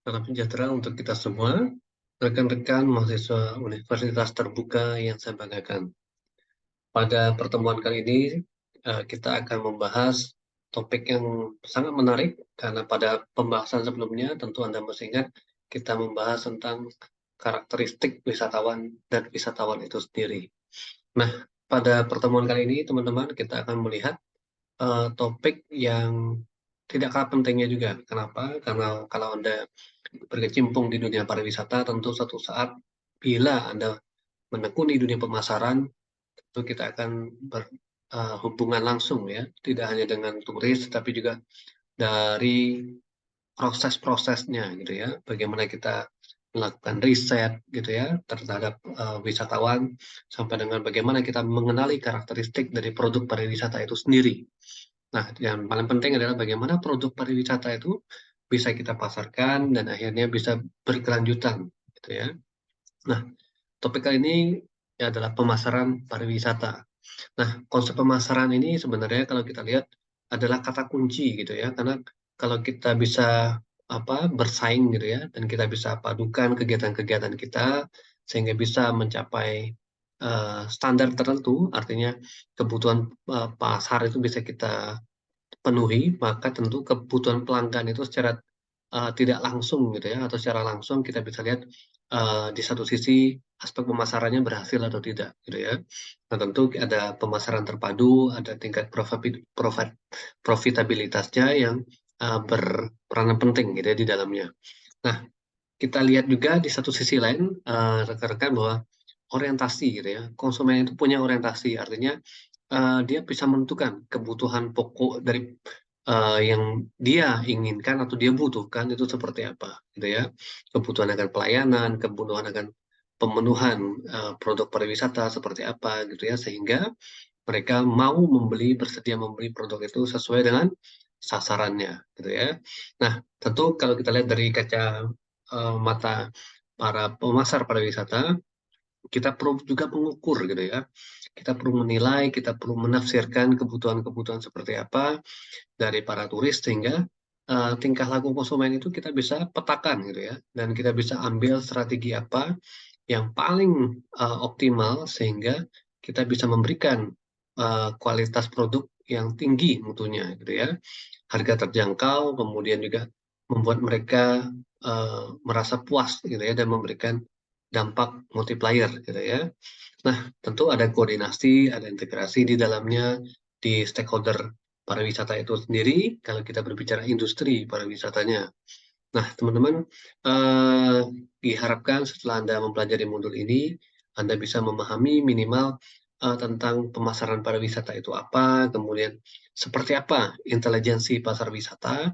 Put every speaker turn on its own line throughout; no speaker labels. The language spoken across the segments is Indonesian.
Salam sejahtera untuk kita semua, rekan-rekan mahasiswa Universitas Terbuka yang saya banggakan. Pada pertemuan kali ini, kita akan membahas topik yang sangat menarik, karena pada pembahasan sebelumnya, tentu Anda masih ingat, kita membahas tentang karakteristik wisatawan dan wisatawan itu sendiri. Nah, pada pertemuan kali ini, teman-teman, kita akan melihat topik yang tidak kalah pentingnya juga. Kenapa? Karena kalau Anda berkecimpung di dunia pariwisata, tentu suatu saat bila Anda menekuni dunia pemasaran, tentu kita akan berhubungan langsung ya, tidak hanya dengan turis, tapi juga dari proses-prosesnya gitu ya, bagaimana kita melakukan riset gitu ya terhadap wisatawan, sampai dengan bagaimana kita mengenali karakteristik dari produk pariwisata itu sendiri. Nah, yang paling penting adalah bagaimana produk pariwisata itu bisa kita pasarkan dan akhirnya bisa berkelanjutan, gitu ya. Nah, topik kali ini adalah pemasaran pariwisata. Nah, konsep pemasaran ini sebenarnya kalau kita lihat adalah kata kunci gitu ya, karena kalau kita bisa bersaing gitu ya, dan kita bisa padukan kegiatan-kegiatan kita sehingga bisa mencapai standar tertentu, artinya kebutuhan pasar itu bisa kita penuhi, maka tentu kebutuhan pelanggan itu secara tidak langsung gitu ya, atau secara langsung kita bisa lihat di satu sisi aspek pemasarannya berhasil atau tidak gitu ya. Nah, tentu ada pemasaran terpadu, ada tingkat profitabilitasnya yang berperan penting gitu ya di dalamnya. Nah, kita lihat juga di satu sisi lain rekan-rekan bahwa orientasi gitu ya, konsumen itu punya orientasi, artinya dia bisa menentukan kebutuhan pokok dari yang dia inginkan atau dia butuhkan itu seperti apa, gitu ya. Kebutuhan akan pelayanan, kebutuhan akan pemenuhan produk pariwisata seperti apa, gitu ya, sehingga mereka mau bersedia membeli produk itu sesuai dengan sasarannya, gitu ya. Nah, tentu kalau kita lihat dari kaca mata para pemasar pariwisata, kita perlu juga mengukur gitu ya. Kita perlu menilai, kita perlu menafsirkan kebutuhan-kebutuhan seperti apa dari para turis sehingga tingkah laku konsumen itu kita bisa petakan gitu ya, dan kita bisa ambil strategi apa yang paling optimal sehingga kita bisa memberikan kualitas produk yang tinggi mutunya gitu ya, harga terjangkau, kemudian juga membuat mereka merasa puas gitu ya, dan memberikan dampak multiplier gitu ya. Nah, tentu ada koordinasi, ada integrasi di dalamnya, di stakeholder pariwisata itu sendiri, kalau kita berbicara industri pariwisatanya. Nah, teman-teman, eh, diharapkan setelah Anda mempelajari modul ini, Anda bisa memahami minimal tentang pemasaran pariwisata itu apa, kemudian seperti apa intelijensi pasar wisata,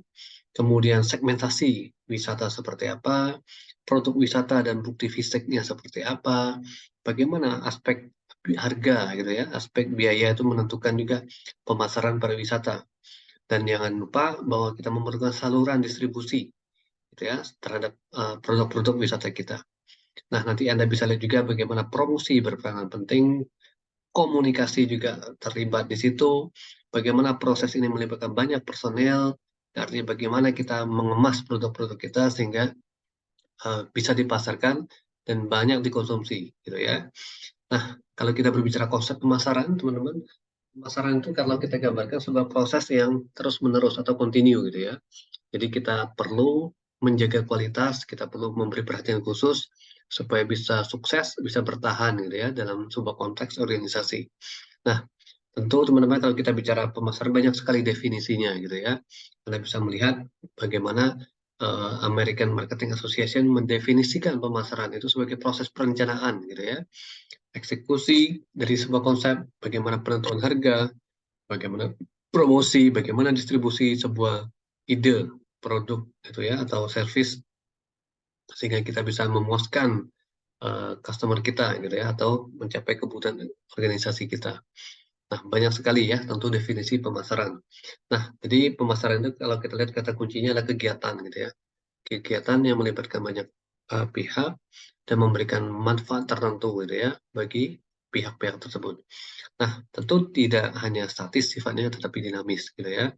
kemudian segmentasi wisata seperti apa, produk wisata dan bukti fisiknya seperti apa, bagaimana aspek harga gitu ya, aspek biaya itu menentukan juga pemasaran pariwisata. Dan jangan lupa bahwa kita memerlukan saluran distribusi gitu ya terhadap produk-produk wisata kita. Nah, nanti Anda bisa lihat juga bagaimana promosi berperan penting, komunikasi juga terlibat di situ, bagaimana proses ini melibatkan banyak personel, artinya bagaimana kita mengemas produk-produk kita sehingga bisa dipasarkan dan banyak dikonsumsi, gitu ya. Nah, kalau kita berbicara konsep pemasaran, teman-teman, pemasaran itu kalau kita gambarkan sebuah proses yang terus-menerus atau kontinu, gitu ya. Jadi kita perlu menjaga kualitas, kita perlu memberi perhatian khusus supaya bisa sukses, bisa bertahan, gitu ya, dalam sebuah konteks organisasi. Nah, tentu teman-teman kalau kita bicara pemasaran banyak sekali definisinya gitu ya. Anda bisa melihat bagaimana American Marketing Association mendefinisikan pemasaran itu sebagai proses perencanaan gitu ya. Eksekusi dari sebuah konsep, bagaimana penentuan harga, bagaimana promosi, bagaimana distribusi sebuah ide produk gitu ya atau service sehingga kita bisa memuaskan customer kita gitu ya atau mencapai kebutuhan organisasi kita. Nah, banyak sekali ya tentu definisi pemasaran. Nah, jadi pemasaran itu kalau kita lihat kata kuncinya adalah kegiatan gitu ya. Kegiatan yang melibatkan banyak pihak dan memberikan manfaat tertentu gitu ya bagi pihak-pihak tersebut. Nah, tentu tidak hanya statis sifatnya tetapi dinamis gitu ya.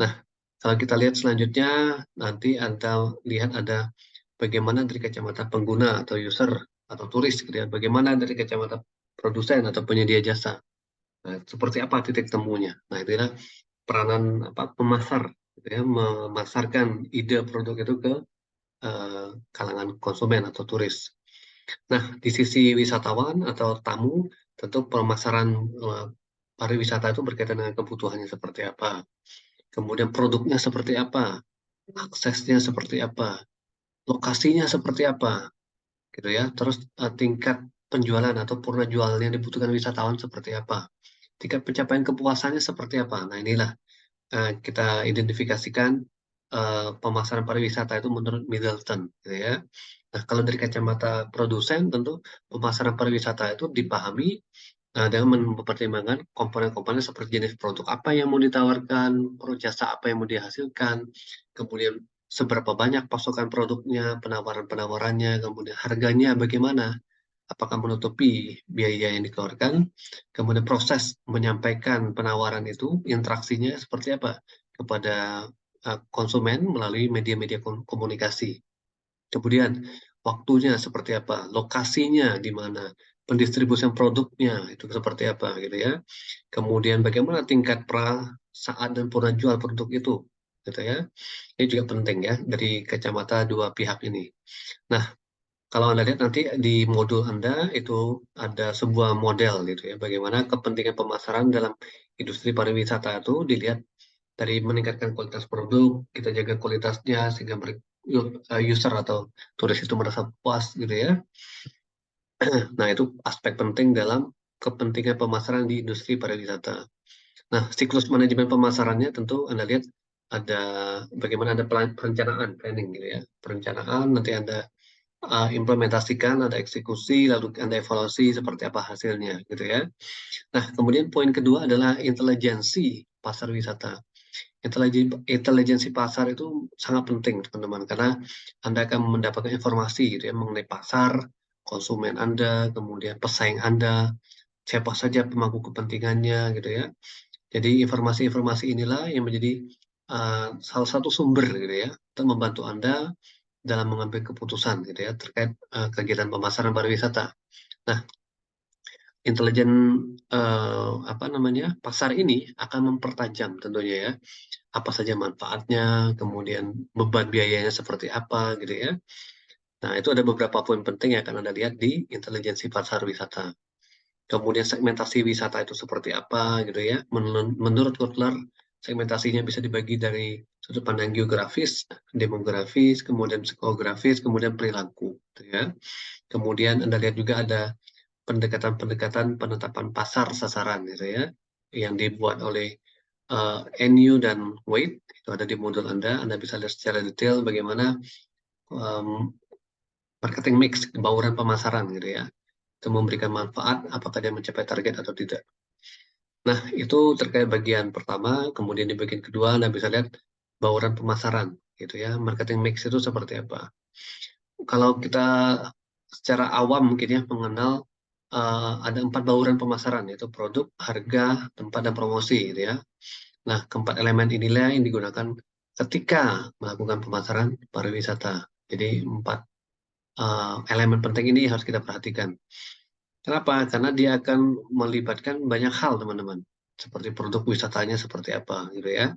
Nah, Kalau kita lihat selanjutnya, nanti Anda lihat ada bagaimana dari kacamata pengguna atau user atau turis, gitu ya. Bagaimana dari kacamata produsen atau penyedia jasa. Nah, seperti apa titik temunya? Nah, itulah peranan pemasar, gitu ya, memasarkan ide produk itu ke kalangan konsumen atau turis. Nah, di sisi wisatawan atau tamu, tentu pemasaran pariwisata itu berkaitan dengan kebutuhannya seperti apa, kemudian produknya seperti apa, aksesnya seperti apa, lokasinya seperti apa, gitu ya. Terus tingkat penjualan atau purna jual yang dibutuhkan wisatawan seperti apa, tingkat pencapaian kepuasannya seperti apa. Nah, inilah kita identifikasikan pemasaran pariwisata itu menurut Middleton, gitu ya. Nah, kalau dari kacamata produsen, tentu pemasaran pariwisata itu dipahami dengan mempertimbangkan komponen-komponen seperti jenis produk apa yang mau ditawarkan, produk jasa apa yang mau dihasilkan, kemudian seberapa banyak pasokan produknya, penawaran-penawarannya, kemudian harganya bagaimana, apakah menutupi biaya yang dikeluarkan, kemudian proses menyampaikan penawaran itu, interaksinya seperti apa kepada konsumen melalui media-media komunikasi. Kemudian waktunya seperti apa, lokasinya di mana, pendistribusian produknya itu seperti apa gitu ya. Kemudian bagaimana tingkat saat dan purna jual produk itu gitu ya. Ini juga penting ya dari kacamata dua pihak ini. Nah, kalau Anda lihat nanti di modul Anda itu ada sebuah model gitu ya, bagaimana kepentingan pemasaran dalam industri pariwisata itu dilihat dari meningkatkan kualitas produk, kita jaga kualitasnya sehingga user atau turis itu merasa puas gitu ya. Nah, itu aspek penting dalam kepentingan pemasaran di industri pariwisata. Nah, siklus manajemen pemasarannya tentu Anda lihat ada bagaimana ada perencanaan, planning gitu ya. Perencanaan, nanti Anda implementasikan, ada eksekusi, lalu Anda evaluasi seperti apa hasilnya gitu ya. Nah, kemudian poin kedua adalah intelijensi pasar wisata. Intelijensi pasar itu sangat penting, teman-teman, karena Anda akan mendapatkan informasi gitu ya mengenai pasar, konsumen Anda, kemudian pesaing Anda, siapa saja pemangku kepentingannya gitu ya. Jadi informasi-informasi inilah yang menjadi salah satu sumber gitu ya untuk membantu Anda dalam mengambil keputusan gitu ya terkait kegiatan pemasaran pariwisata. Nah, intelijen pasar ini akan mempertajam tentunya ya apa saja manfaatnya, kemudian beban biayanya seperti apa gitu ya. Nah, itu ada beberapa poin penting yang akan Anda lihat di intelijensi pasar wisata. Kemudian segmentasi wisata itu seperti apa gitu ya. Menurut Kotler, segmentasinya bisa dibagi dari sudut pandang geografis, demografis, kemudian psikografis, kemudian perilaku gitu ya. Kemudian Anda lihat juga ada pendekatan-pendekatan penetapan pasar sasaran gitu ya yang dibuat oleh NU dan Wade itu ada di modul Anda. Anda bisa lihat secara detail bagaimana marketing mix, bauran pemasaran gitu ya. Itu memberikan manfaat apakah dia mencapai target atau tidak. Nah, itu terkait bagian pertama, kemudian di bagian kedua Anda bisa lihat bauran pemasaran gitu ya. Marketing mix itu seperti apa. Kalau kita secara awam mungkin ya mengenal ada 4 bauran pemasaran yaitu produk, harga, tempat dan promosi gitu ya. Nah, keempat elemen inilah yang digunakan ketika melakukan pemasaran pariwisata. Jadi 4 elemen penting ini harus kita perhatikan. Kenapa? Karena dia akan melibatkan banyak hal, teman-teman. Seperti produk wisatanya seperti apa, gitu ya.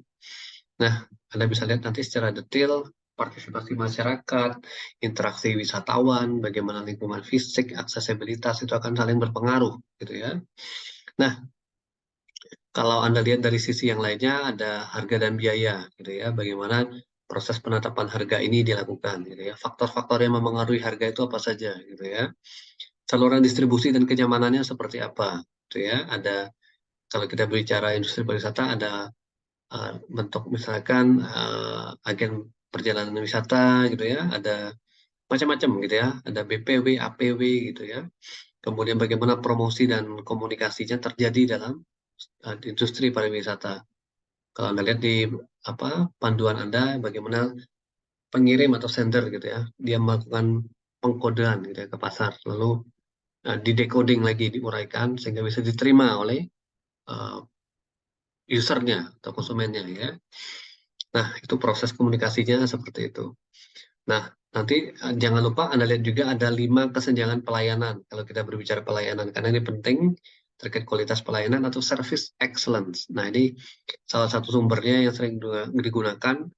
Nah, Anda bisa lihat nanti secara detail partisipasi masyarakat, interaksi wisatawan, bagaimana lingkungan fisik, aksesibilitas itu akan saling berpengaruh, gitu ya. Nah, kalau Anda lihat dari sisi yang lainnya ada harga dan biaya, gitu ya. Bagaimana proses penetapan harga ini dilakukan, gitu ya. Faktor-faktor yang mempengaruhi harga itu apa saja, gitu ya. Saluran distribusi dan kenyamanannya seperti apa, gitu ya. Ada kalau kita bicara industri pariwisata ada bentuk misalkan agen perjalanan wisata, gitu ya. Ada macam-macam gitu ya. Ada BPW, APW, gitu ya. Kemudian bagaimana promosi dan komunikasinya terjadi dalam industri pariwisata. Kalau Anda lihat di panduan Anda bagaimana pengirim atau sender gitu ya, dia melakukan pengkodean gitu ya ke pasar, lalu di decoding lagi diuraikan sehingga bisa diterima oleh uh, usernya atau konsumennya ya. Nah, itu proses komunikasinya seperti itu. Nah, nanti jangan lupa Anda lihat juga ada 5 kesenjangan pelayanan kalau kita berbicara pelayanan, karena ini penting terkait kualitas pelayanan atau service excellence. Nah, ini salah satu sumbernya yang sering digunakan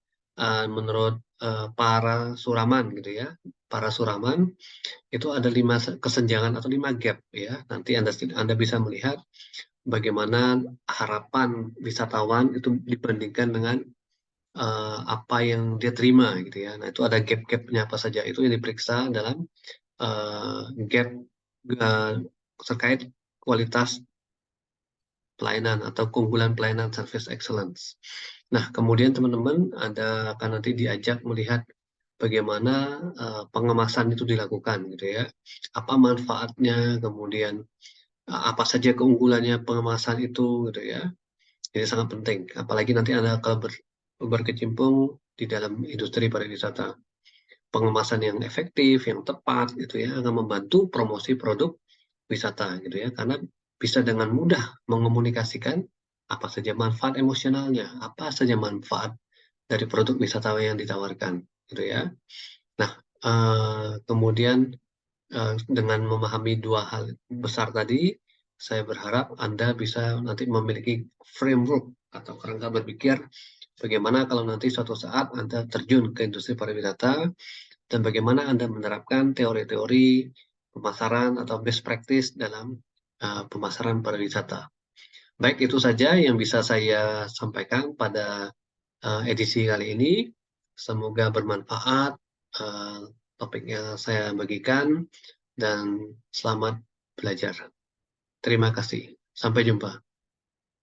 menurut para suraman gitu ya. Para suraman itu ada 5 kesenjangan atau 5 gap ya. Nanti Anda bisa melihat bagaimana harapan wisatawan itu dibandingkan dengan apa yang dia terima gitu ya. Nah, itu ada gap-gapnya apa saja. Itu yang diperiksa dalam gap uh, terkait kualitas pelayanan atau keunggulan pelayanan service excellence. Nah, kemudian teman-teman akan nanti diajak melihat bagaimana pengemasan itu dilakukan gitu ya. Apa manfaatnya, kemudian apa saja keunggulannya pengemasan itu gitu ya. Ini sangat penting, apalagi nanti Anda kalau berkecimpung di dalam industri pariwisata. Pengemasan yang efektif, yang tepat, gitu ya, akan membantu promosi produk wisata, gitu ya, karena bisa dengan mudah mengomunikasikan apa saja manfaat emosionalnya, apa saja manfaat dari produk wisata yang ditawarkan, gitu ya. Nah, kemudian dengan memahami dua hal besar tadi, saya berharap Anda bisa nanti memiliki framework atau kerangka berpikir bagaimana kalau nanti suatu saat Anda terjun ke industri pariwisata dan bagaimana Anda menerapkan teori-teori pemasaran atau best practice dalam pemasaran pariwisata. Baik, itu saja yang bisa saya sampaikan pada edisi kali ini. Semoga bermanfaat topik yang saya bagikan dan selamat belajar. Terima kasih. Sampai jumpa.